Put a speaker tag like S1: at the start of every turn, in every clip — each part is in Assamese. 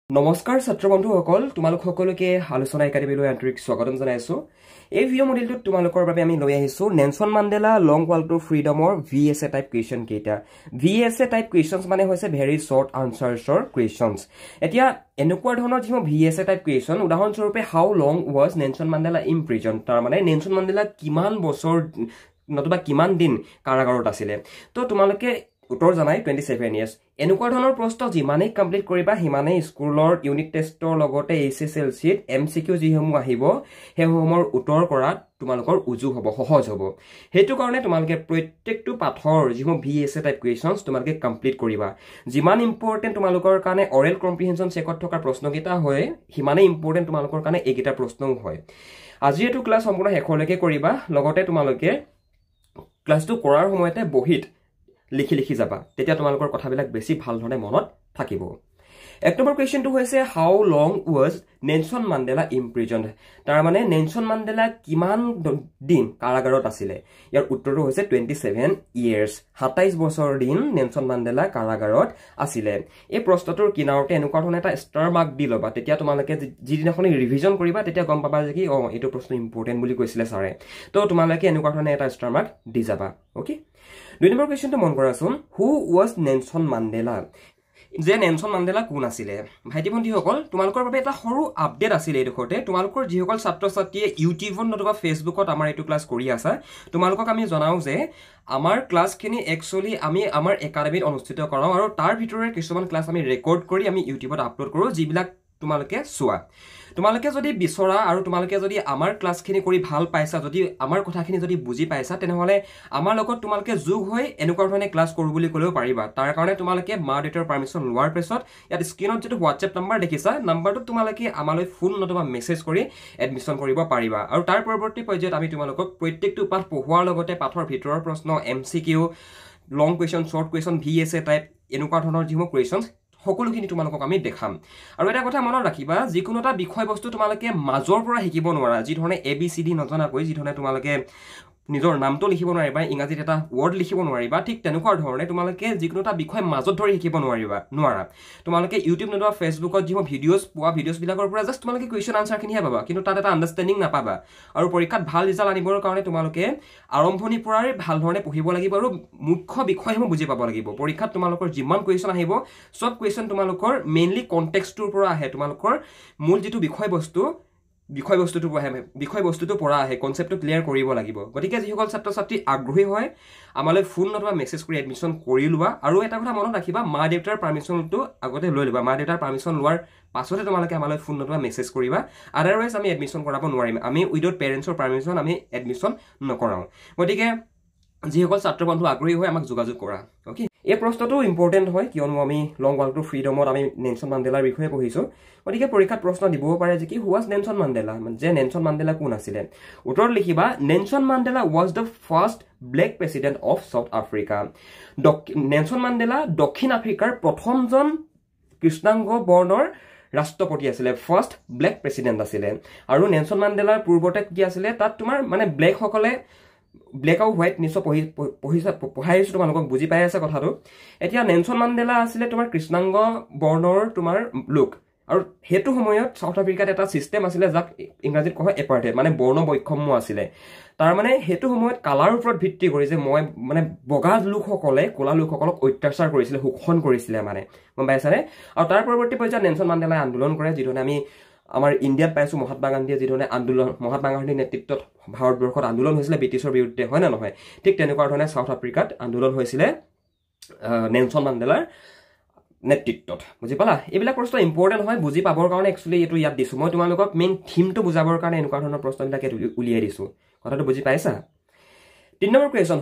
S1: নমস্কাৰ ছাত্ৰ বন্ধুসকল তোমালোক সকলোকে আলোচনা একাডেমীলৈ আন্তৰিক স্বাগতম জনাইছো এই ভিডিঅ' মডেলটোত তোমালোকৰ বাবে আমি লৈ আহিছো Nelson Mandela long walk to ফ্ৰীডমৰ VSA টাইপ কুৱেশ্যন কেইটা VSA টাইপ কুৱেশ্যনছ মানে হৈছে ভেৰি শৰ্ট আনসাৰ্ছৰ কুৱেশ্যনছ এতিয়া এনেকুৱা ধৰণৰ যিবোৰ VSA টাইপ কুৱেশ্যন উদাহৰণস্বৰূপে how long was Nelson Mandela in prison তাৰ মানে নেলছন মাণ্ডেলা কিমান বছৰ নতুবা কিমান দিন কাৰাগাৰত আছিল তো তোমালোকে উত্তৰ জানাই 27 ইয়াৰ্স এনেকুৱা ধৰণৰ প্ৰশ্ন যিমানেই কমপ্লিট কৰিবা হিমানেই স্কুলৰ ইউনিট টেষ্টৰ লগতে HSLCত MCQ যিসমূহ আহিব হেসমূহৰ উত্তৰ কৰাত তোমালোকৰ উজু হ'ব সহজ হ'ব হেতু কাৰণে তোমালোকে প্ৰত্যেকটো পাঠৰ যিসমূহ VSA টাইপ কুৱেশ্যনছ তোমালোকে কমপ্লিট কৰিবা যিমান ইম্পৰ্টেন্ট তোমালোকৰ কাৰণে অৰেল কম্প্ৰিহেনশন চেকত থকা প্ৰশ্নকেইটা হয় হিমানেই ইম্পৰ্টেন্ট তোমালোকৰ কাৰণে এইকেইটা প্ৰশ্নও হয় আজি এটো ক্লাছ সম্পূৰ্ণ শেষলৈকে কৰিবা লগতে তোমালোকে ক্লাছটো কৰাৰ সময়তে বহিত লিখি যাবা তেতিয়া তোমালোকৰ কথাবিলাক বেছি ভাল ধৰণে মনত থাকিব এক নম্বৰ কোৱেশ্চনটো হৈছে হাউ লং ৱাজ নেলছন মাণ্ডেলা ইমপ্ৰিজনড তাৰ মানে নেলছন মাণ্ডেলা কিমান দিন কাৰাগাৰত আছিল ইয়াৰ উত্তৰটো হৈছে 27 ইয়াৰ্স 27 বছৰ দিন নেলছন মাণ্ডেলা কাৰাগাৰত আছিল এই প্ৰশ্নটোৰ কিনাৰতে এনেকুৱা ধৰণে এটা ষ্টাৰ মাৰ্ক দি লবা তেতিয়া তোমালোকে যিদিনাখনি ৰিভিজন কৰিবা তেতিয়া গম পাবা যে কি এইটো প্ৰশ্ন ইম্পৰ্টেন্ট বুলি কৈছিলে ছাৰে তো তোমালোকে এনেকুৱা ধৰণে এটা ষ্টাৰ মাৰ্ক দি যাবা ওকে দুই নম্বৰ কোৱেশ্চনটো মন কৰাচোন হু ৱাজ নেলছন মাণ্ডেলা যে নেলছন মাণ্ডেলা কোন আছিল ভাইটি ভণ্টিসকল তোমালোকৰ বাবে এটা সৰু আপডেট আছিল এই দুখতে তোমালোকৰ যিসকল ছাত্ৰ ছাত্ৰীয়ে ইউটিউবত নতুবা ফেচবুকত আমাৰ এইটো ক্লাছ কৰি আছা তোমালোকক আমি জনাও যে আমাৰ ক্লাছখিনি একচুয়ালি আমি আমাৰ একাডেমীত অনুষ্ঠিত কৰাও আৰু তাৰ ভিতৰৰ কিছুমান ক্লাছ আমি ৰেকৰ্ড কৰি আমি ইউটিউবত আপলোড কৰো যিবিলাক তোমালোকে চোৱা তোমালোকে যদি বিচৰা আৰু তোমালোকে যদি আমাৰ ক্লাছখিনি কৰি ভাল পাইছা যদি আমাৰ কথাখিনি যদি বুজি পাইছা তেনেহলে আমাৰ লগত তোমালোকে যোগ হৈ এনেকুৱা ধৰণে ক্লাছ কৰো বুলি কলেও পাৰিবা তাৰ কাৰণে তোমালোকে মা দেউতাৰ পাৰমিশন লোৱাৰ পিছত ইয়াত স্ক্ৰিনত যেটো WhatsApp নম্বৰ দেখিছা নম্বৰটো তোমালোকে আমালৈ ফোন নতুবা মেছেজ কৰি এডমিশন কৰিব পাৰিবা আৰু তাৰ পৰৱৰ্তী পৰ্যায়ত আমি তোমালোকক প্ৰত্যেকটো পাঠ পঢ়োৱাৰ লগতে পাঠৰ ভিতৰৰ প্ৰশ্ন MCQ long question short question VSA type এনেকুৱা ধৰণৰ যিসমূহ কুৱেশ্চন সকলোখিনি তোমালোকক আমি দেখাম আৰু এটা কথা মনত ৰাখিবা যিকোনো এটা বিষয়বস্তু তোমালোকে মাজৰ পৰা শিকিব নোৱাৰা যি ধৰণে ABCD নজনাকৈ যি ধৰণে তোমালোকে নিজৰ নামটো লিখিব নোৱাৰিবা ইংৰাজীত এটা ওয়াৰ্ড লিখিব নোৱাৰিবা ঠিক তেনেকুৱা ধৰণে তোমালোকে যিকোনো এটা বিষয় মাজত ধৰি শিকিব নোৱাৰা তোমালোকে ইউটিউব নতুবা ফেচবুকত যিবোৰ ভিডিঅ'ছ পোৱা ভিডিঅ'ছ বিলাকৰ পৰা জাস্ট তোমালোকে কুৱেশ্চন আনসাৰখিনিহে পাবা কিন্তু তাত এটা আন্ডাৰষ্টেণ্ডিং নাপাবা আৰু পৰীক্ষাত ভাল ৰিজাল্ট আনিবৰ কাৰণে তোমালোকে আৰম্ভণিৰ পৰাই ভাল ধৰণে পঢ়িব লাগিব আৰু মুখ্য বিষয়সমূহ বুজি পাব লাগিব পৰীক্ষাত তোমালোকৰ যিমান কুৱেশ্চন আহিব সব কুৱেশ্চন তোমালোকৰ মেইনলি কনটেক্সটৰ পৰা আহে তোমালোকৰ মূল যেটো বিষয়বস্তুটো পৰা আহে কনসেপ্টটো ক্লিয়াৰ কৰিব লাগিব গতিকে যিসকল ছাত্ৰ ছাত্ৰী আগ্ৰহী হয় আমালৈ ফোন নতুবা মেছেজ কৰি এডমিশন কৰি লোৱা আৰু এটা কথা মনত ৰাখিবা মা দেউতাৰ পাৰমিশনটো আগতে লৈ লবা মা দেউতাৰ পাৰমিশন লোৱাৰ পাছতে তোমালোকে আমালৈ ফোন নতুবা মেছেজ কৰিবা আদাৰৱাইজ আমি এডমিশন কৰাব নোৱাৰিম আমি উইদাউট পেৰেন্টছৰ পাৰমিশন আমি এডমিশন নকৰাও গতিকে যিসকল ছাত্ৰ বন্ধু আগ্ৰহী হয় আমাক যোগাযোগ কৰা ওকে এই প্ৰশ্নটো ইম্পৰ্টেন্ট হয় কিয়নো আমি লং ৱাক টু ফ্ৰীডমত আমি নেলছন মাণ্ডেলাৰ বিষয়ে পঢ়িছো গতিকে পৰীক্ষাত প্ৰশ্ন দিবও পাৰে যে কি হু ৱাজ নেলছন মাণ্ডেলা যে নেলছন মাণ্ডেলা কোন আছিল উত্তৰ লিখিবা Nelson Mandela was the first black president of South Africa Nelson Mandela দক্ষিণ আফ্ৰিকাৰ প্ৰথমজন কৃষ্ণাংগ বৰ্ণৰ ৰাষ্ট্ৰপতি আছিল ফাৰ্ষ্ট ব্লেক প্ৰেসিডেন্ট আছিল আৰু নেলছন মাণ্ডেলাৰ পূৰ্বতে কি আছিল তাত তোমাৰ মানে ব্লেক সকলে ব্লেক আৰু হোৱাইট নিশ্চয় পঢ়াইছো তোমালোকক বুজি পাই আছে কথাটো এতিয়া নেলছন মাণ্ডেলা আছিল তোমাৰ কৃষ্ণাংগ বৰ্ণৰ তোমাৰ লোক আৰু হেতু সময়ত সাউথ আফ্ৰিকাত এটা সিস্টেম আছিল যাক ইংৰাজীত কোৱা হয় এপাৰ্টেড মানে বৰ্ণ বৈষম্য আছিল তাৰ মানে হেতু সময়ত কালাৰ ওপৰত ভিত্তি কৰি যে মই মানে বগা লোকসকলে কোলা লোকসকলক অত্যাচাৰ কৰিছিল শোষণ কৰিছিল মানে গম পাইছানে আৰু তাৰ পৰৱৰ্তী পৰ্যায়ত নেলছন মাণ্ডেলাই আন্দোলন কৰে যিধৰণে আমি আমাৰ ইণ্ডিয়াত পাইছো মহাত্মা গান্ধীয়ে যিধৰণে আন্দোলন মহাত্মা গান্ধীৰ নেতৃত্বত ভাৰতবৰ্ষত আন্দোলন হৈছিল ব্ৰিটিছৰ বিৰুদ্ধে হয় না নহয় ঠিক তেনেকুৱা ধৰণে সাউথ আফ্ৰিকাত আন্দোলন হৈছিল নেলছন মাণ্ডেলাৰ নেতৃত্বত বুজি পালা এইবিলাক প্ৰশ্ন ইম্পৰ্টেন্ট হয় বুজি পাবৰ কাৰণে একচুয়ালি এটো ইয়াত দিছো মই তোমালোকক মেইন থিমটো বুজাবৰ কাৰণে এনেকুৱা ধৰণৰ প্ৰশ্নবিলাক উলিয়াই দিছো কথাটো বুজি পাইছা 3 number question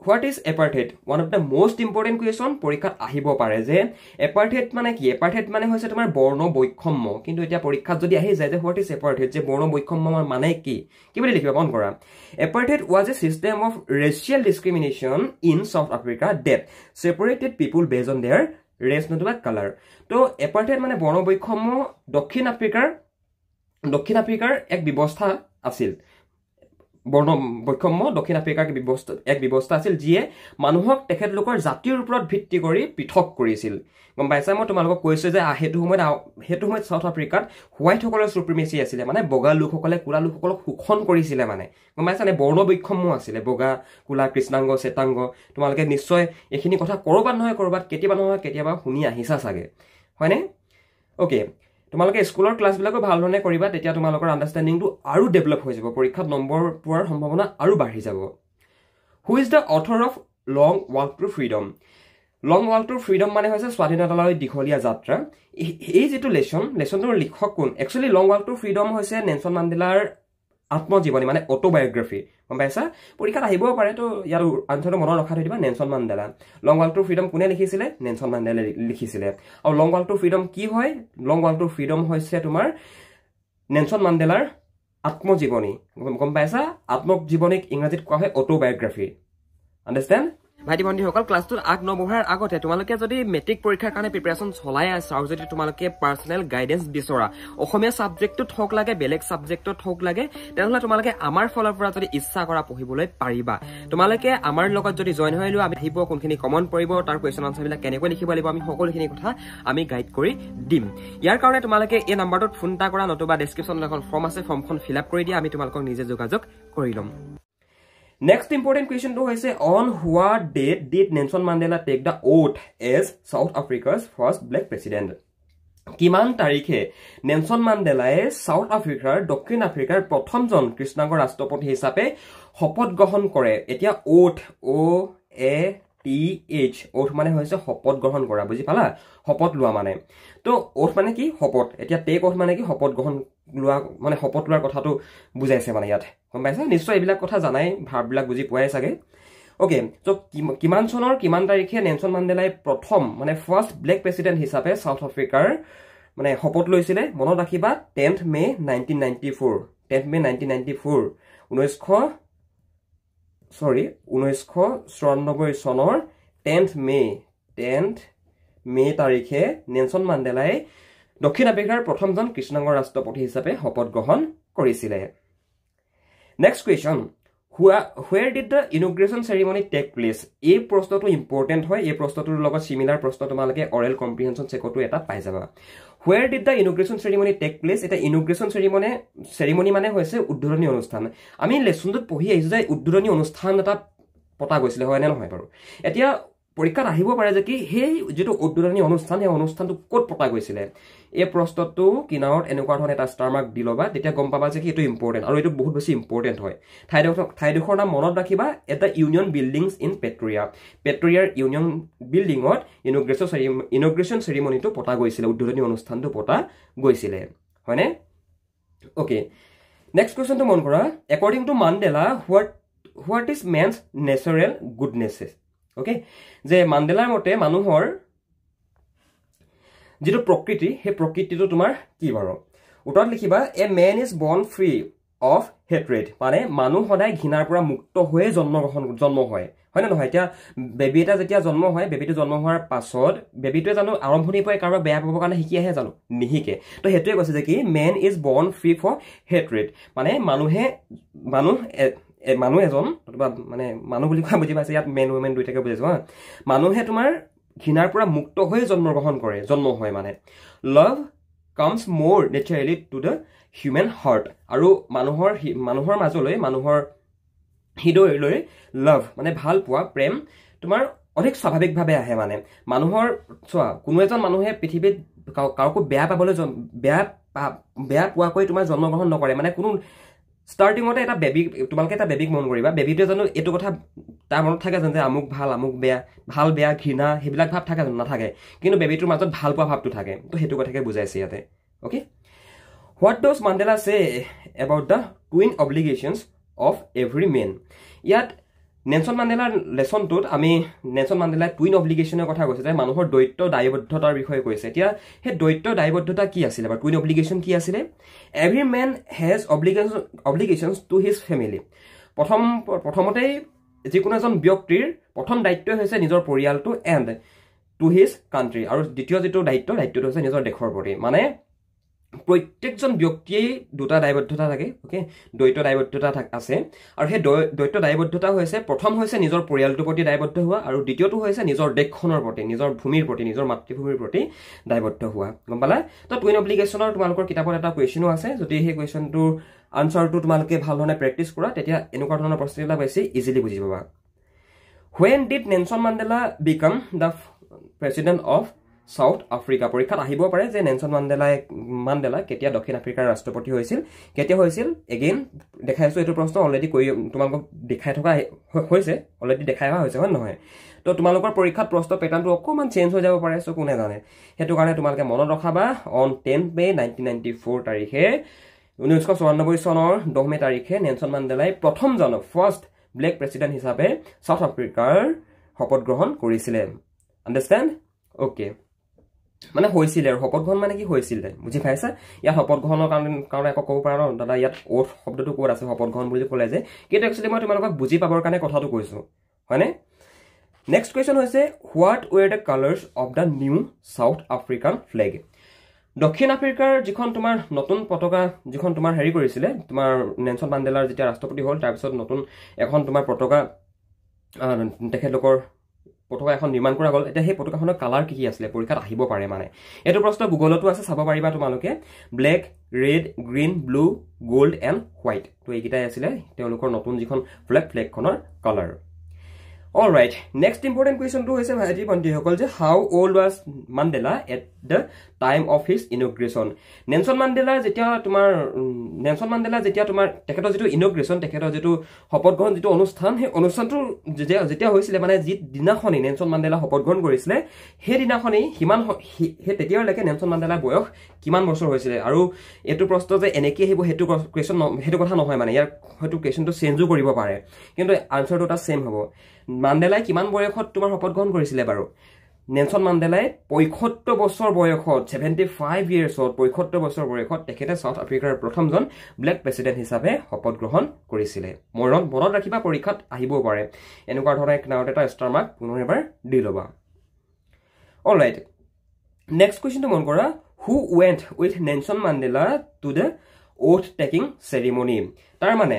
S1: What is apartheid? One of the most important question পৰীক্ষাত আহিব পাৰে যে apartheid মানে কি apartheid মানে হৈছে তোমাৰ বৰ্ণ বৈষম্য কিন্তু এতিয়া পৰীক্ষাত যদি আহি যায় যে what is apartheid যে বৰ্ণ বৈষম্য মানে কি বুলি লিখিবা মন কৰা apartheid was a system of racial discrimination in South Africa that separated people based on their race নতুবা color তো apartheid মানে বৰ্ণ বৈষম্য দক্ষিণ আফ্ৰিকাৰ এক ব্যৱস্থা আছিল বৰ্ণ বৈষম্য দক্ষিণ আফ্ৰিকাৰ এক ব্যৱস্থা আছিল যিয়ে মানুহক তেখেতলোকৰ জাতিৰ ওপৰত ভিত্তি কৰি পৃথক কৰিছিল গম পাইছা মই তোমালোকক কৈছো যে সেইটো সময়ত সাউথ আফ্ৰিকাত হোৱাইটসকলৰ সুপ্ৰিমেচি আছিলে মানে বগা লোকসকলে কোলা লোকসকলক শোষণ কৰিছিলে মানে গম পাইছা নে বৰ্ণ বৈষম্য আছিলে বগা কোলা কৃষ্ণাংগ শ্বেতাংগ তোমালোকে নিশ্চয় এইখিনি কথা কৰবাত নহয় কৰবাত কেতিয়াবা শুনি আহিছা চাগে হয়নে ওকে তোমালোকে স্কুলৰ ক্লাছবিলাকো ভাল ধৰণে কৰিবা তেতিয়া তোমালোকৰ আন্ডাৰষ্টেণ্ডিংটো আৰু ডেভেলপ হৈ যাব পৰীক্ষাত নম্বৰ পোৱাৰ সম্ভাৱনা আৰু বাঢ়ি যাব who is the author of long walk to freedom long walk to freedom মানে হৈছে স্বাধীনতালৈ দীঘলীয়া যাত্ৰা এই যিটো লেচনটোৰ লিখক কোন actually long walk to freedom হৈছে নেলছন মাণ্ডেলাৰ আত্মজীৱনী মানে অটোবায়োগ্ৰাফি গম পাইছা পৰীক্ষাত আহিবও পাৰে তো ইয়াৰ আনচাৰটো মনত ৰখা থৈ দিবা Nelson Mandela long walk to freedom কোনে লিখিছিলে নেলছন মাণ্ডেলাই লিখিছিলে আৰু লং ৱাক টু ফ্ৰীডম কি হয় লং ৱাক টু ফ্ৰীডম হৈছে তোমাৰ নেলছন মাণ্ডেলাৰ আত্মজীৱনী গম পাইছা আত্মজীৱনীক ইংৰাজীত কোৱা হয় অটোবায়োগ্ৰাফি আণ্ডাৰষ্টেণ্ড ভাইটি ভণ্টিসকল ক্লাছটোত নবঢ়াৰ আগতে তোমালোকে যদি মেট্ৰিক পৰীক্ষাৰ কাৰণে প্ৰিপাৰেশ্যন চলাই আছা আৰু যদি তোমালোকে পাৰ্চনেল গাইডেন্স বিচৰা অসমীয়া ছাবজেক্টটোত হওক লাগে বেলেগ ছাবজেক্টত হওক লাগে তেনেহ'লে তোমালোকে আমাৰ ফালৰ পৰা যদি ইচ্ছা কৰা পঢ়িবলৈ পাৰিবা তোমালোকে আমাৰ লগত যদি জইন হৈ লোৱা আমি আহিব কোনখিনি কমন পৰিব তাৰ কুৱেশ্যন আনচাৰবিলাক কেনেকৈ লিখিব লাগিব আমি সকলোখিনি কথা আমি গাইড কৰি দিম ইয়াৰ কাৰণে তোমালোকে এই নাম্বাৰটোত ফোন এটা কৰা নতুবা ডেছক্ৰিপশ্যনত এখন ফৰ্ম আছে ফৰ্মখন ফিল আপ কৰি দিয়া আমি তোমালোকক নিজে যোগাযোগ কৰি ল'ম Next important question to is on what date did Nelson Mandela take the oath as South Africa's first black president? কিমান তাৰিখে নেলছন মাণ্ডেলাই সাউথ আফ্ৰিকাৰ দক্ষিণ আফ্ৰিকাৰ প্ৰথমজন কৃষ্ণাংগ ৰাষ্ট্ৰপতি হিচাপে শপত গ্ৰহণ কৰে এতিয়া ওথ ও এ টি এইচ ওথ মানে হৈছে শপত গ্ৰহণ কৰা বুজি পালা শপত লোৱা মানে তো ওথ মানে কি শপত এতিয়া টেক ওথ মানে কি শপত গ্ৰহণ লোৱা মানে শপত লোৱাৰ কথাটো বুজাইছে মানে ইয়াত গম পাইছা নিশ্চয় এইবিলাক কথা জানাই ভাববিলাক বুজি পোৱাই চাগে ওকে তো কিমান চনৰ কিমান তাৰিখে নেলছন মাণ্ডেলাই প্ৰথম মানে ফাৰ্ষ্ট ব্লেক প্ৰেসিডেন্ট হিচাপে সাউথ আফ্ৰিকাৰ মানে শপত লৈছিলে মনত ৰাখিবা 10th মে 1994 10th মে 1994 1994 চনৰ 10th মে তাৰিখে নেলছন মাণ্ডেলাই দক্ষিণ আফ্ৰিকাৰ প্ৰথমজন কৃষ্ণাংগ ৰাষ্ট্ৰপতি হিচাপে শপত গ্ৰহণ কৰিছিলে next question where did the inauguration ceremony take place এই প্ৰশ্নটো ইম্পৰ্টেন্ট হয় এই প্ৰশ্নটোৰ লগত সিমিলাৰ প্ৰশ্ন তোমালোকে অৰেল কম্প্ৰিহেনশন চেকটো এটা পাই যাবা where did the inauguration ceremony take place এটা inauguration ceremony মানে হৈছে উদ্বোধনী অনুষ্ঠান আমি লেসনটোত পঢ়ি আহিছো যে উদ্বোধনী অনুষ্ঠান এটা পতা গৈছিল হয় নে নহয় বাৰু এতিয়া পৰীক্ষাত আহিব পাৰে যে কি হেই যেটো উদ্বোধনী অনুষ্ঠান এই অনুষ্ঠানটো ক'ত পতা গৈছিল এই প্ৰশ্নটো কিনাৰত এনেকুৱা ধৰণে এটা ষ্টাৰ মাৰ্ক দি লবা তেতিয়া গম পাবা যে কি এটো ইম্পৰ্টেন্ট আৰু এটো বহুত বেছি ইম্পৰ্টেন্ট হয় ঠাইডোখৰ নাম মনত ৰাখিবা এটা ইউনিয়ন বিল্ডিংছ ইন পেট্ৰিয়াৰ ইউনিয়ন বিল্ডিংত ইনগ্ৰেচন চেৰিমনিটো পতা গৈছিল উদ্বোধনী অনুষ্ঠানটো পতা গৈছিল হয়নে ওকে নেক্সট কোৱেশ্চনটো মন কৰা according to Mandela what is man's natural goodnesses okay যে মাণ্ডেলাৰ মতে মানুহৰ যেটো প্ৰকৃতি হে প্ৰকৃতিটো তোমাৰ কি বাৰু উত্তৰত লিখিবা a man is born free of hatred মানে মানুহ সদায় ঘৃণাৰ পৰা মুক্ত হৈ জন্ম হয় হয়নে নহয় এতিয়া বেবী এটা যেতিয়া জন্ম হয় বেবীটো জন্ম হোৱাৰ পাছত বেবীটোৱে জানো আৰম্ভণিৰ পৰা কাৰোবাক বেয়া পাবৰ কাৰণে শিকি আহে জানো নিহিকে তো হেতুৱে কৈছে যে কি man is born free for hatred মানে মানুহ এজন মানে মানুহ বুলি কোৱা বুজি পাইছে ইয়াত মেন ওমেন দুইটাকে বুজাইছো মানুহে তোমাৰ ঘৃণাৰ পৰা মুক্ত হৈ জন্ম হয় মানে লাভ কামছ মোৰ naturally to the human heart আৰু মানুহৰ মাজলৈ মানুহৰ হৃদয়লৈ লাভ মানে ভাল পোৱা প্ৰেম তোমাৰ অধিক স্বাভাৱিকভাৱে আহে মানে মানুহৰ চোৱা কোনো এজন মানুহে পৃথিৱীত কাকো বেয়া পোৱাকৈ তোমাৰ জন্মগ্ৰহণ নকৰে মানে কোনো স্টাৰ্টিংতে এটা তোমালোকে এটা বেবিক মন কৰিবা বেবিটোৱে জানো এইটো কথা তাৰ মনত থাকে যে আমুক ভাল আমুক বেয়া ভাল বেয়া ঘৃণা সেইবিলাক ভাৱ থাকে নাথাকে কিন্তু বেবিটোৰ মাজত ভাল পোৱা ভাৱটো থাকে তো সেইটো কথাকে বুজাইছে ইয়াতে okay what does Mandela say about the twin obligations of every man ইয়াত নেলছন মাণ্ডেলাৰ লেসনটোত আমি নেলছন মাণ্ডেলাই টুইন অব্লিগেশ্যনৰ কথা কৈছে যে মানুহৰ দ্বৈত দায়বদ্ধতাৰ বিষয়ে কৈছে এতিয়া হে দ্বৈত দায়বদ্ধতা কি আছিল বা টুইন অব্লিগেশ্যন কি আছিল every man has obligations to his family প্ৰথমতেই যিকোনো এজন ব্যক্তিৰ প্ৰথম দায়িত্ব হৈছে নিজৰ পৰিয়ালটো এণ্ড টু হিজ কাণ্ট্ৰি আৰু দ্বিতীয় যিটো দায়িত্বটো হৈছে নিজৰ দেশৰ প্ৰতি মানে প্ৰত্যেকজন ব্যক্তিয়ে দুটা দায়বদ্ধতা থাকে ওকে দ্বৈত দায়বদ্ধতা আছে আৰু সেই দ্বৈত দায়বদ্ধতা হৈছে প্ৰথম হৈছে নিজৰ পৰিয়ালটোৰ প্ৰতি দায়বদ্ধ হোৱা আৰু দ্বিতীয়টো হৈছে নিজৰ দেশখনৰ প্ৰতি নিজৰ ভূমিৰ প্ৰতি নিজৰ মাতৃভূমিৰ প্ৰতি দায়বদ্ধ হোৱা গম পালা তো টুইন অব্লিগেশ্যনৰ তোমালোকৰ কিতাপত এটা কুৱেশ্যনো আছে যদি সেই কুৱেশ্যনটোৰ আনসাৰটো তোমালোকে ভাল ধৰণে প্ৰেক্টিছ কৰা তেতিয়া এনেকুৱা ধৰণৰ প্ৰশ্নবিলাক বেছি ইজিলি বুজি পাবা When did Nelson Mandela become the president of South Africa? পৰীক্ষাত আহিব পাৰে যে নেলসন মান্ডেলা কেতিয়া দক্ষিণ আফ্ৰিকাৰ ৰাষ্ট্ৰপতি হৈছিল কেতিয়া হৈছিল এগেইন দেখাইছো এইটো প্ৰশ্ন অলৰেডি কৈ তোমালোকক দেখাই থকা হৈছে অলৰেডি দেখাই হোৱা হৈছে হয় নহয় তো তোমালোকৰ পৰীক্ষাত প্ৰশ্ন প্যাটাৰ্নটো অকমান চেঞ্জ হৈ যাব পাৰে সো কোনে জানে হেতু কাৰণে তোমালোকে মনত ৰখাবা অন 10 মে 1994 তাৰিখে 1994 চনৰ 10 মে তাৰিখে নেলসন মান্ডেলাই প্ৰথমজন ফাৰ্ষ্ট ব্লেক প্ৰেসিডেন্ট হিচাপে সাউথ আফ্ৰিকাৰ শপত গ্ৰহণ কৰিছিলে আন্ডাৰস্ট্যান্ড ওকে মানে হৈছিল আৰু শপত গ্ৰহণ মানে কি হৈছিল বুজি পাইছা ইয়া শপত গ্ৰহণৰ কাৰণে আকৌ ক'ব পাৰা ন দাদা ইয়াত ওথ শব্দটো ক'ত আছে শপত গ্ৰহণ বুলি ক'লে যে কিন্তু একচুয়ালি মই তোমালোকক বুজি পাবৰ কাৰণে কথাটো কৈছো হয়নে নেক্সট কোৱেশ্চন হৈছে what were the colours of the new South African flag দক্ষিণ আফ্ৰিকাৰ যিখন তোমাৰ নতুন পতাকা যিখন তোমাৰ হেৰি কৰিছিলে তোমাৰ নেলসন মান্ডেলাৰ যেতিয়া ৰাষ্ট্ৰপতি হ'ল তাৰ পিছত নতুন এখন তোমাৰ পতাকা তেখেতলোকৰ পতাকা এখন নিৰ্মাণ কৰা গ'ল এটা সেই পতাকাখনৰ কালাৰ কি আছিলে পৰীক্ষাত আহিব পাৰে মানে এটো প্ৰশ্ন গুগলতো আছে চাব পাৰিবা তোমালোকে black red green blue gold and white তো এইকেইটাই আছিলে তেওঁলোকৰ নতুন যিখন ফ্লেগখনৰ colour All right, next important question to is Bhaji Panti Hokol je how old was Mandela at the time of his inauguration? Nelson Mandela jetia tumar tekhetor jitu inauguration tekhetor jitu hopot grohon jitu onusthan he onusthantu jetia hoisile mane jit dinakhoni Nelson Mandela hopot grohon korisile he dinakhoni himan he tetiar leke Nelson Mandela boyok kiman bochor hoisile aru etu prosto je eneki hibo hetu question hetu kotha nohoy mane yar hetu question to change koribo pare kintu answer to ta same hobo মান্ডেলাই কিমান বয়সত তোমাৰ শপত গ্ৰহণ কৰিছিলে বাৰু নেলসন মান্ডেলাই 75 বছৰ বয়সত 75 ইয়াৰ্ছত 75 বছৰ বয়সত তেখেতে সাউথ আফ্ৰিকাৰ প্ৰথমজন ব্লেক প্ৰেসিডেন্ট হিচাপে শপত গ্ৰহণ কৰিছিলে মনত ৰাখিবা পৰীক্ষাত আহিব পাৰে এনেকুৱা ধৰণৰ নাওত এটা ষ্টাৰ মাৰ্ক পুনৰ এবাৰ দি লবা অলৰাইট নেক্সট কোৱেশ্চনটো মন কৰা হু went with Nelson Mandela to the oath taking ceremony তাৰ মানে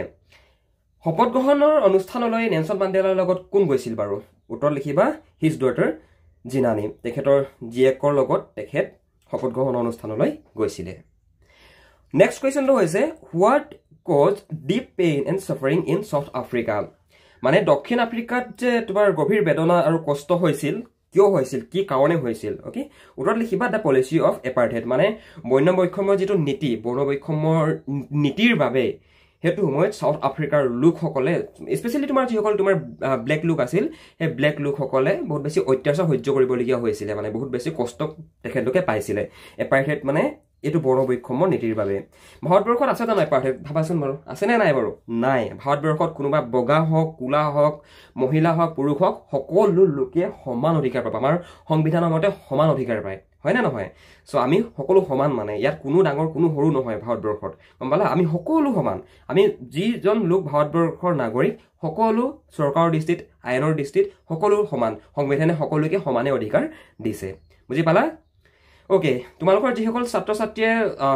S1: শপত গ্ৰহণৰ অনুষ্ঠানলৈ নেলসন মান্ডেলাৰ লগত কোন গৈছিল বাৰু উত্তৰ লিখিবা হিজ ডটাৰ জিনানি তেখেতৰ জিয়েকৰ লগত তেখেত শপত গ্ৰহণ অনুষ্ঠানলৈ গৈছিল নেক্সট কোৱেশ্চনটো হৈছে what cause deep pain and suffering in South Africa মানে দক্ষিণ আফ্ৰিকাত যে তোমাৰ গভীৰ বেদনা আৰু কষ্ট হৈছিল কিয় হৈছিল কি কাৰণে হৈছিল ওকে উত্তৰ লিখিবা দা পলিসি অফ এপাৰ্টহেড মানে বৰ্ণ বৈষম্যৰ যেটো নীতি বৰ্ণ বৈষম্যৰ নীতিৰ বাবে হেতু সময়ত সাউথ আফ্ৰিকাৰ লোকসকলে স্পেশালি তোমাৰ যিসকল তোমাৰ ব্ল্যাক লোক আছিল হে ব্ল্যাক লোকসকলে বহুত বেছি অত্যাচাৰ সহ্য কৰিবলগীয়া হৈছিল মানে বহুত বেছি কষ্ট তেখেতলোকে পাইছিল এপাৰ্টহেড মানে এটো বড় বৈষম্যৰ নীতিৰ বাবে ভাৰতবৰ্ষত আছে না এপাৰ্টহেড ভাবাচোন বাৰু আছে নে নাই বাৰু নাই ভাৰতবৰ্ষত কোনোবা বগা হওক কুলা হওক মহিলা হওক পুৰুষ হওক সকলো লোকে সমান অধিকাৰ পায় আমাৰ সংবিধানৰ মতে সমান অধিকাৰ পায় হয় না নহয় সো আমি সকলো সমান মানে ইয়াত কোনো ডাঙৰ কোনো সৰু নহয় ভাৰতবৰ্ষত গম পালা আমি সকলো সমান আমি যিজন লোক ভাৰতবৰ্ষৰ নাগৰিক সকলো চৰকাৰৰ দৃষ্টিত আইনৰ দৃষ্টিত সকলো সমান সংবিধানে সকলোকে সমানে অধিকাৰ দিছে বুজি পালা ওকে তোমালোকৰ যিসকল ছাত্ৰ ছাত্ৰীয়ে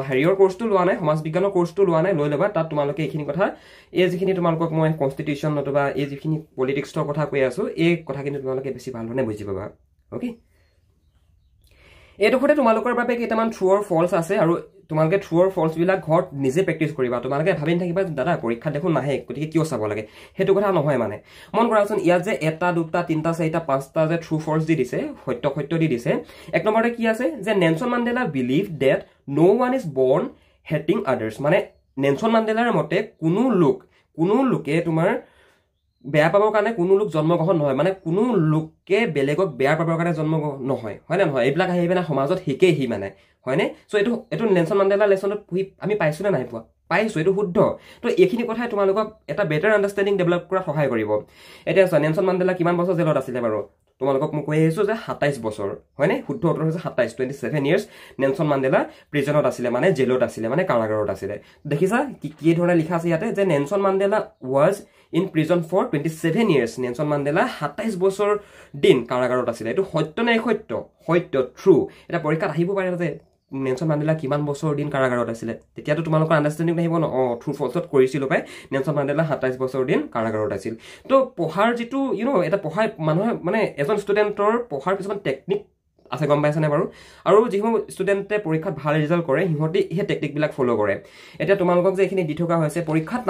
S1: হেৰিয়ৰ কোৰ্সটো লোৱা নাই সমাজ বিজ্ঞানৰ কোৰ্সটো লোৱা নাই লৈ লবা তাত তোমালোকে এইখিনি কথা এই যিখিনি তোমালোকক মই কনস্টিটিউশন নতুবা এই যিখিনি পলিটিক্সৰ কথা কৈ আছো এই কথা কিন্তু তোমালোকে বেছি ভাল ধৰণে বুজি পাবা ওকে এডোখৰতে তোমালোকৰ বাবে কেইটামান ট্ৰু অৰ ফলছ আছে আৰু তোমালোকে ট্ৰু অৰ ফলছ বিলাক ঘৰত নিজে প্ৰেক্টিছ কৰিবা তোমালোকে ভাবিন থাকিবা দাদা পৰীক্ষা দেখোন নাহে গতিকে কিয় চাব লাগে হেতু কথা নহয় মানে মন কৰাচোন ইয়াত যে এটা দুটা তিনটা চাৰিটা পাঁচটা যে ট্ৰু ফলছ দি দিছে সত্য দি দিছে এক নম্বৰতে কি আছে যে Nelson Mandela believe that no one is born hating others মানে নেলসন মান্ডেলাৰ মতে কোনো লোকে তোমাৰ বেয়া পাবৰ কাৰণে কোনো লোক জন্মগ্ৰহণ নহয় মানে কোনো লোকে বেলেগক বেয়া পাবৰ কাৰণে জন্ম নহয় হয় না নহয় এইবিলাক আহি পেনে সমাজত হিকেহি মানে হয়নে সো এটো নেলসন মান্ডেলা লেসনত আমি পাইছো না নাই পোৱা পাইছো এটো শুদ্ধ তো এইখিনি কথাই তোমালোকক এটা বেটাৰ আন্ডাৰষ্টেণ্ডিং ডেভেলপ কৰা সহায় কৰিব এতিয়া নেলসন মান্ডেলা কিমান বছৰ জেলত আছিল বাৰু তোমালোকক মই কৈ আহিছো যে 27 বছৰ হয়নে শুদ্ধ উত্তৰ হৈছে 27 ইয়াৰ্স নেলসন মান্ডেলা প্ৰিজনত আছিল মানে জেলত আছিল মানে কাৰাগাৰত আছিল দেখিছা কি ধৰণে লিখা আছে ইয়াতে যে Nelson Mandela was in prison for 27 years Nelson Mandela 27 বছৰ দিন কাৰাগাৰত আছিল এটো সত্য নাই সত্য ট্ৰু এটা পৰীক্ষাত আহিব পাৰে যে নেলছন মাণ্ডেলা কিমান বছৰ দিন কাৰাগাৰত আছিলে তেতিয়াতো তোমালোকৰ আণ্ডাৰষ্টেণ্ডিং আহিব ন ট্ৰু ফলছত কৰিছিলোঁ পাই নেলছন মাণ্ডেলা 27 বছৰ দিন কাৰাগাৰত আছিল তো পঢ়াৰ যিটো এটা পঢ়াই মানুহে মানে এজন ষ্টুডেণ্টৰ পঢ়াৰ কিছুমান টেকনিক আছে গম পাইছানে বাৰু আৰু যিসমূহ ষ্টুডেণ্টে পৰীক্ষাত ভাল ৰিজাল্ট কৰে সিহঁতে সেই টেকনিকবিলাক ফ'ল' কৰে এতিয়া তোমালোকক যে এইখিনি দি থকা হৈছে পৰীক্ষাত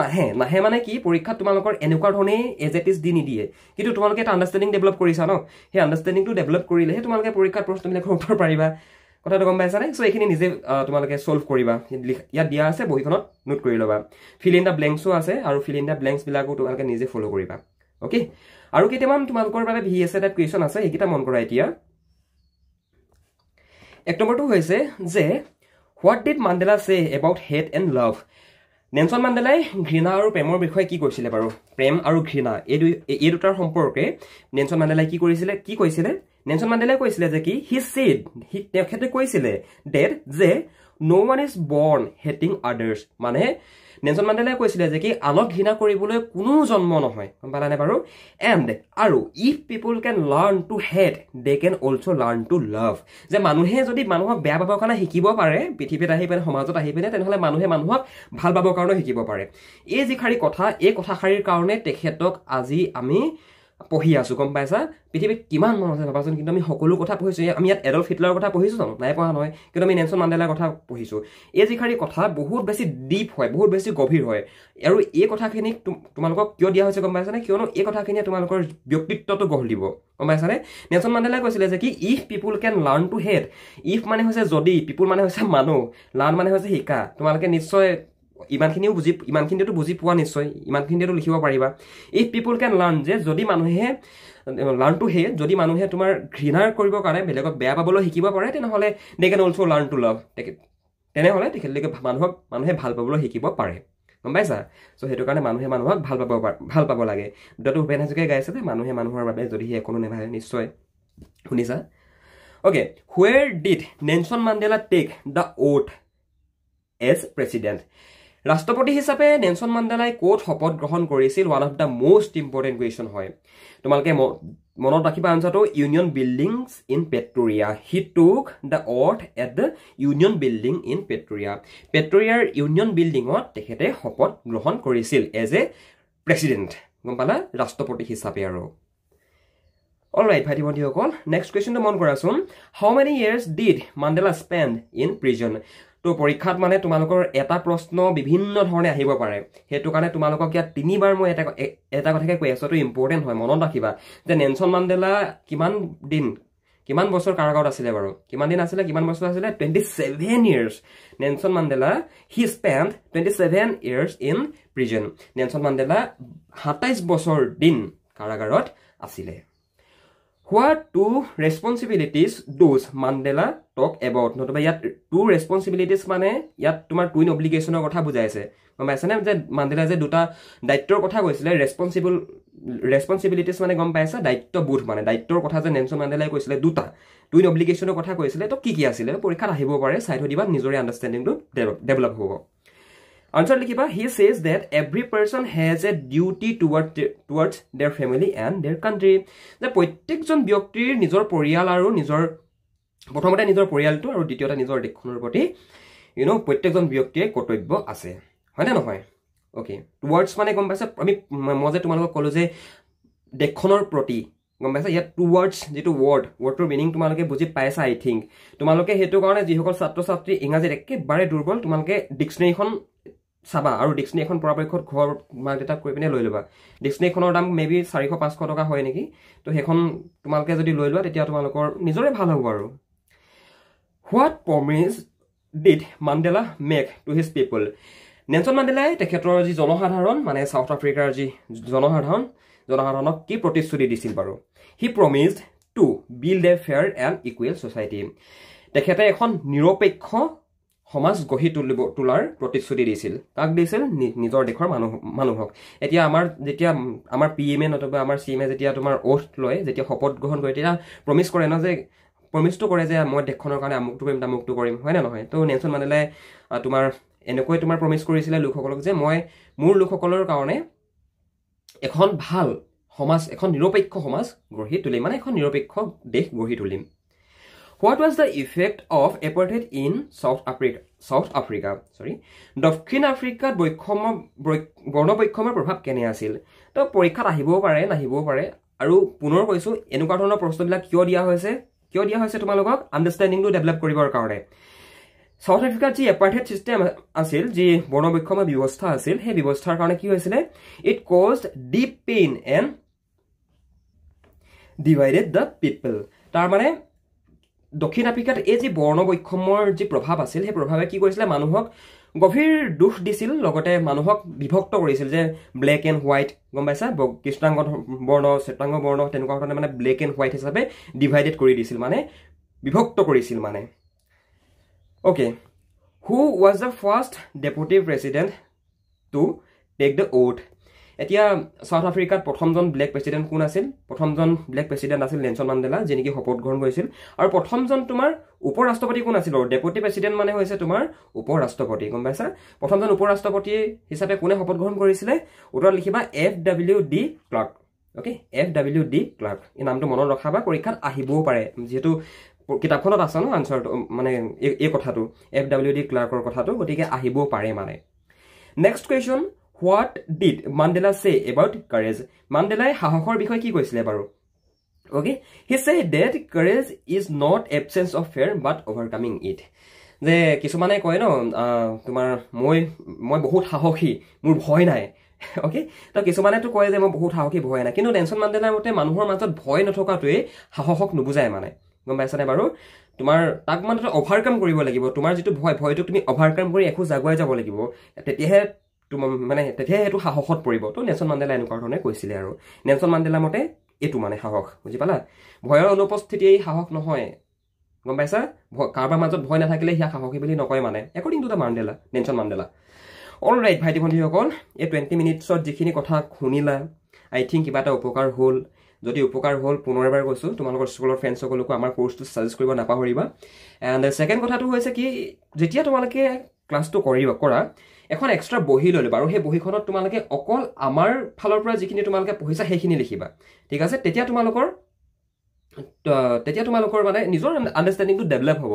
S1: নাহে মানে কি পৰীক্ষাত তোমালোকৰ এনেকুৱা ধৰণেই এজ ইট ইজ দি নিদিয়ে কিন্তু তোমালোকে এটা আণ্ডাৰষ্টেণ্ডিং ডেভেলপ কৰিছা ন সেই আণ্ডাৰষ্টেণ্ডিংটো ডেভেলপ কৰিলেহে তোমালোকে পৰীক্ষাত প্ৰশ্নবিলাকৰ উত্তৰ পাৰিবা কথাটো গম পাইছানে চ' এইখিনি নিজে তোমালোকে ছল্ভ কৰিবা ইয়াত দিয়া আছে বহীখনত নোট কৰি ল'বা ফিল ইন দ্য ব্লেংকছো আছে আৰু ফিল ইন দ্য ব্লেংকছবিলাকো তোমালোকে নিজে ফ'ল' কৰিবা অ'কে আৰু কেইটামান তোমালোকৰ বাবে VSA টাইপ কুৱেশ্যন আছে সেইকেইটা মন কৰা এতিয়া 1 নম্বৰটো হৈছে যে what did Mandela say about hate and love Nelson মাণ্ডেলাই ঘৃণা আৰু প্ৰেমৰ বিষয়ে কি কৈছিলে বাৰু প্ৰেম আৰু ঘৃণা এই দুটাৰ সম্পৰ্কে নেলছন মাণ্ডেলাই কি কৈছিলে নেলছন মাণ্ডেলাই কৈছিলে যে কি তেখেতে কৈছিলে ডেট যে নো ওৱান ইজ বৰ্ণ হেটিং আদাৰ্ছ মানে নেলছন মাণ্ডেলাই কৈছিলে যে কি আনক ঘৃণা কৰিবলৈ কোনো জন্ম নহয় গম পালানে বাৰু এণ্ড আৰু if people can learn to hate they can also' learn to love যে মানুহে যদি মানুহক বেয়া পাবৰ কাৰণে শিকিব পাৰে পৃথিৱীত আহি পিনে সমাজত আহি পিনে তেনেহ'লে মানুহে মানুহক ভাল পাবৰ কাৰণে শিকিব পাৰে এই যিষাৰি কথা এই কথাষাৰিৰ কাৰণে তেখেতক আজি আমি পঢ়ি আছো গম পাইছা পৃথিৱীত কিমান মানুহ আছে ভাবাচোন কিন্তু আমি সকলো কথা পঢ়িছোঁ আমি ইয়াত এডল্ফ হিটলাৰৰ কথা পঢ়িছোঁ জানো নাই পঢ়া নহয় কিন্তু আমি নেলছন মাণ্ডেলাৰ কথা পঢ়িছোঁ এই যিষাৰি কথা বহুত বেছি ডিপ হয় বহুত বেছি গভীৰ হয় আৰু এই কথাখিনিক তোমালোকক কিয় দিয়া হৈছে গম পাইছানে কিয়নো এই কথাখিনিয়ে তোমালোকৰ ব্যক্তিত্বটো গঢ় দিব গম পাইছানে নেলছন মাণ্ডেলাই কৈছিলে যে কি if people can learn to hate if মানে হৈছে যদি পিপুল মানে হৈছে মানুহ লাৰ্ণ মানে হৈছে শিকা তোমালোকে নিশ্চয় ইমানখিনিতো বুজি পোৱা নিশ্চয় ইমানখিনিতো লিখিব পাৰিবা ইফ পিপুল কেন লাৰ্ণ যে যদি মানুহে লাৰ্ণ টু হেট যদি মানুহে তোমাৰ ঘৃণা কৰিবৰ কাৰণে বেলেগক বেয়া পাবলৈ শিকিব পাৰে তেনেহ'লে দে কেন অলছ' লাৰ্ণ টু লাভ তেনেহ'লে তেখেতলোকে মানুহে ভাল পাবলৈ শিকিব পাৰে গম পাইছা চ' সেইটো কাৰণে মানুহে মানুহক ভাল পাব লাগে দুটাটো ভূপেন হাজৰিকাই গাইছে যে মানুহে মানুহৰ বাবে যদিহে একো নেভাবে নিশ্চয় শুনিছা okay where did Nelson Mandela take the oath as president ৰাষ্ট্ৰপতি হিচাপে নেলছন মাণ্ডেলাই ক'ত শপত গ্ৰহণ কৰিছিল one of the most important question হয় তোমালোকে মনত ৰাখিবা আনচাৰটো Union buildings in Pretoria he took the oath at the Union building in পেট্ৰৰিয়াৰ ইউনিয়ন বিল্ডিঙত তেখেতে শপত গ্ৰহণ কৰিছিল এজ এ প্ৰেচিডেণ্ট গম পালা ৰাষ্ট্ৰপতি হিচাপে আৰু অলৰাইট ভাইটি ভণ্টিসকল নেক্সট কুৱেশ্যনটো মন কৰাচোন how many years did Mandela spend in prison তো পৰীক্ষাত মানে তোমালোকৰ এটা প্ৰশ্ন বিভিন্ন ধৰণে আহিব পাৰে সেইটো কাৰণে তোমালোকক ইয়াত 3বাৰ মই এটা কথাকে কৈ আছোঁ এইটো ইম্পৰ্টেণ্ট হয় মনত ৰাখিবা যে নেলছন মাণ্ডেলা কিমান বছৰ কাৰাগাৰত আছিলে বাৰু কিমান বছৰ আছিলে 27 years Nelson Mandela he spend 27 years in prison Nelson Mandela 27 বছৰ দিন কাৰাগাৰত আছিলে What two responsibilities does Mandela talk about? নতুবা ইয়াত two responsibilities মানে ইয়াত তোমাৰ twin obligationৰ কথা বুজাইছে গম পাইছানে যে মাণ্ডেলা যে দুটা দায়িত্বৰ কথা কৈছিলে responsibilities মানে গম পাইছা দায়িত্ববোধ মানে দায়িত্বৰ কথা যে নেলছন মাণ্ডেলাই কৈছিলে দুটা twin obligationৰ কথা কৈছিলে তো কি আছিলে পৰীক্ষাত আহিব পাৰে চাই থৈ দিবা নিজৰে আণ্ডাৰষ্টেণ্ডিংটো ডেভেলপ হ'ব Answer লিখিবা he says that every person has a duty towards their family and their country যে প্ৰত্যেকজন ব্যক্তিৰ নিজৰ পৰিয়াল আৰু প্ৰথমতে নিজৰ পৰিয়ালটো আৰু দ্বিতীয়তে নিজৰ দেশখনৰ প্ৰতি প্ৰত্যেকজন ব্যক্তিৰ কৰ্তব্য আছে হয় নে নহয় ওকে টুৱাৰ্ডছ মানে গম পাইছা মই যে তোমালোকক ক'লো যে দেশখনৰ প্ৰতি গম পাইছা ইয়াত টুৱাৰ্ডছ যিটো ৱৰ্ডটোৰ মিনিং তোমালোকে বুজি পাইছা আই থিংক তোমালোকে সেইটো কাৰণে যিসকল ছাত্ৰ ছাত্ৰী ইংৰাজীত একেবাৰে দুৰ্বল তোমালোকে ডিক্সনেৰীখন চাবা আৰু ডিক্সনেৰীখন পৰাপক্ষত ঘৰ মাক দেউতাক কৈ পিনে লৈ ল'বা ডিক্সনেৰীখনৰ দাম মেবি 400-500 টকা হয় নেকি তো সেইখন তোমালোকে যদি লৈ লোৱা তেতিয়া তোমালোকৰ নিজৰে ভাল হ'ব আৰু what promise did Mandela make to his people Nelson মাণ্ডেলাই তেখেতৰ যি জনসাধাৰণ মানে সাউথ আফ্ৰিকাৰ যি জনসাধাৰণক কি প্ৰতিশ্ৰুতি দিছিল বাৰু he promised to build a fair and equal society তেখেতে এখন নিৰপেক্ষ সমাজ গঢ়ি তোলাৰ প্ৰতিশ্ৰুতি দিছিল কাক দিছিল নিজৰ দেশৰ মানুহক এতিয়া যেতিয়া আমাৰ পিএমএ নতুবা আমাৰ চিএমএ যেতিয়া তোমাৰ ওথ লয় যেতিয়া শপত গ্ৰহণ কৰে তেতিয়া প্ৰমিছটো কৰে যে মই দেশখনৰ কাৰণে আমুকটো কৰিম তামুকটো কৰিম হয় নে নহয় তো নেলছন মাণ্ডেলাই তোমাৰ এনেকৈ তোমাৰ প্ৰমিছ কৰিছিলে লোকসকলক যে মই মোৰ লোকসকলৰ কাৰণে এখন ভাল সমাজ এখন নিৰপেক্ষ সমাজ গঢ়ি তুলিম মানে এখন নিৰপেক্ষ দেশ গঢ়ি তুলিম What was the effect of apartheid in South Africa? দক্ষিণ আফ্ৰিকাত বৰ্ণবৈষম্যৰ প্ৰভাৱ কেনে আছিল? তো পৰীক্ষাত আহিবও পাৰে নাহিবও পাৰে আৰু পুনৰ কৈছো এনেকুৱা ধৰণৰ প্ৰশ্নবিলাক কিয় দিয়া হৈছে তোমালোকক আন্ডাৰষ্টেণ্ডিংটো ডেভেলপ কৰিবৰ কাৰণে সাউথ আফ্ৰিকাত যি এপাৰ্থাইড সিস্টেম আছিল যি বৰ্ণবৈষম্য ব্যৱস্থা আছিল সেই ব্যৱস্থাৰ কাৰণে কি হৈছিল it caused deep pain and divided the people তাৰ মানে দক্ষিণ আফ্ৰিকাত এই যি বৰ্ণবৈষম্যৰ যি প্ৰভাৱ আছিল সেই প্ৰভাৱে কি কৰিছিল মানুহক গভীৰ দুখ দিছিল লগতে মানুহক বিভক্ত কৰিছিল যে ব্লেক এণ্ড হোৱাইট গম পাইছা কৃষ্ণাংগ বৰ্ণ শ্বেতাংগ বৰ্ণ তেনেকুৱা ধৰণে মানে ব্লেক এণ্ড হোৱাইট হিচাপে ডিভাইডেড কৰি দিছিল মানে বিভক্ত কৰিছিল মানে Okay, who was the first deputy president to take the oath? এতিয়া সাউথ আফ্ৰিকাত প্ৰথমজন ব্লেক প্ৰেসিডেন্ট কোন আছিল প্ৰথমজন ব্লেক প্ৰেসিডেন্ট আছিল নেলসন মান্ডেলা যিনি কি শপত গ্ৰহণ কৰিছিল আৰু প্ৰথমজন তোমাৰ উপৰাষ্ট্ৰপতি কোন আছিল ডেপুটি প্ৰেসিডেন্ট মানে হৈছে তোমাৰ উপৰাষ্ট্ৰপতি গম পাইছা প্ৰথমজন উপৰাষ্ট্ৰপতি হিচাপে কোনে শপত গ্ৰহণ কৰিছিল উত্তৰ লিখিবা FWD Clark okay FWD Clark এই নামটো মনত ৰখাবা পৰীক্ষাত আহিবও পাৰে যেহেতু কিতাপখনত আছে ন আনসাৰটো মানে এই কথাটো FWD ক্লাৰ্কৰ কথাটো গতিকে আহিবও পাৰে মানে next question What did Mandela say about courage? Mandela সাহসৰ বিষয়ে কি কৈছিল বাৰু Okay he said that courage is not absence of fear but overcoming it যে কিছুমানে কয় ন তোমাৰ মই বহুত সাহসী মোৰ ভয় নাই Okay তো কিছুমানে তো কয় যে মই বহুত সাহসী ভয় নাই কিন্তু নেলসন মান্ডেলাৰ মতে মানুহৰ মাজত ভয় নথকাটোৱে সাহসক নুবুজায় মানে গম পাইছানে বাৰু তোমাৰ তাক মানে ওভাৰকাম কৰিব লাগিব তোমাৰ যেটো ভয়টো তুমি ওভাৰকাম কৰি একো জাগুৱাই যাব লাগিব তেতিয়াহে মানে তেতিয়াহে এটো সাহসত পৰিব তো নেলসন মান্ডেলা এনেকুৱা ধৰণে কৈছিল আৰু নেলসন মান্ডেলা মতে এটো মানে সাহস বুজি পালা ভয়ৰ অনুপস্থিতি এই সাহস নহয় গম পাইছা কাৰবাৰ মাজত ভয় নাথাকিলে হিয়া সাহসী বুলি নকয় মানে according to the Mandela Nelson Mandela alright ভাইটি ভণ্টিসকল এই 20 মিনিটছত যিখিনি কথা শুনিলা আই থিংক কিবা এটা উপকাৰ হ'ল যদি উপকাৰ হ'ল পুনৰবাৰ কৈছো তোমালোকৰ স্কুলৰ ফ্ৰেণ্ডছ সকলকো আমাৰ কোৰ্সটো সাজেষ্ট কৰিব নাপাহৰিবা এণ্ড সেকেন্ড কথাটো হৈছে কি যেতিয়া তোমালোকে ক্লাছটো কৰা এখন এক্সট্ৰা বহি লৈ লবা আৰু সেই বহিখনত তোমালোকে অকল আমাৰ ফালৰ পৰা যিখিনি তোমালোকে পঢ়িছা সেইখিনি লিখিবা ঠিক আছে তেতিয়া তোমালোকৰ মানে নিজৰ আন্ডাৰষ্টেণ্ডিংটো ডেভেলপ হ'ব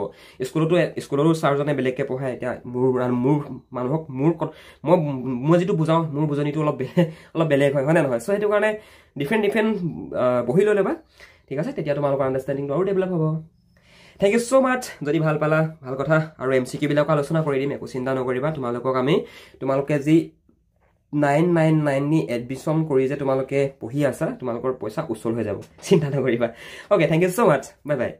S1: স্কুলৰো ছাৰজনে বেলেগকে পঢ়ায় এতিয়া মোৰ মানুহক মই যেটো বুজাও মোৰ বুজনিটো অলপ বেলেগ হয় না নহয় সো হেতু কাৰণে ডিফাৰেন্ট বহি লৈ লবা ঠিক আছে তেতিয়া তোমালোকৰ আন্ডাৰষ্টেণ্ডিংটো আৰু ডেভেলপ হ'ব Thank you so much যদি ভাল পালা ভাল কথা আৰু MCQ বিলাক আলোচনা কৰি দিম একো চিন্তা নকৰিবা তোমালোকে যি 999 নি এডমিশন কৰি যে তোমালোকে পঢ়ি আছা তোমালোকৰ পইচা উছল হৈ যাব চিন্তা নকৰিবা Okay thank you so much bye bye